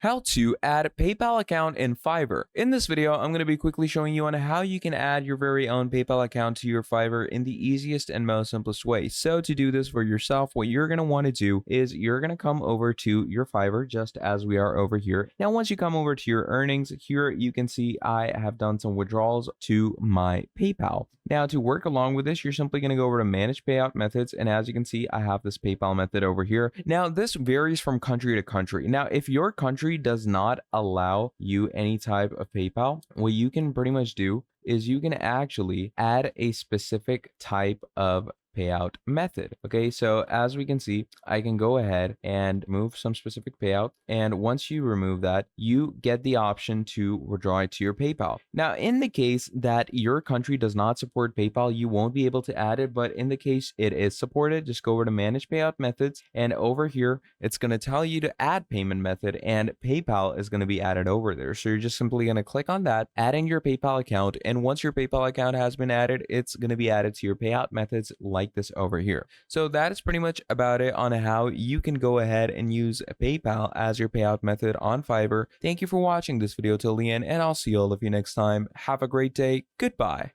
How to add a PayPal account in Fiverr. In this video, I'm going to be quickly showing you on how you can add your very own PayPal account to your Fiverr in the easiest and most simplest way. So to do this for yourself, what you're going to want to do is you're going to come over to your Fiverr just as we are over here. Now, once you come over to your earnings, here you can see I have done some withdrawals to my PayPal. Now, to work along with this, you're simply going to go over to manage payout methods. And as you can see, I have this PayPal method over here. Now, this varies from country to country. Now, if your country does not allow you any type of PayPal, what you can pretty much do is you can actually add a specific type of payout method. Okay, so as we can see, I can go ahead and move some specific payout. And once you remove that, you get the option to withdraw it to your PayPal. Now, in the case that your country does not support PayPal, you won't be able to add it. But in the case it is supported, just go over to manage payout methods. And over here, it's going to tell you to add payment method, and PayPal is going to be added over there. So you're just simply going to click on that, add in your PayPal account. And once your PayPal account has been added, it's going to be added to your payout methods like this over here. So that is pretty much about it on how you can go ahead and use PayPal as your payout method on Fiverr. Thank you for watching this video till the end, and I'll see all of you next time. Have a great day. Goodbye.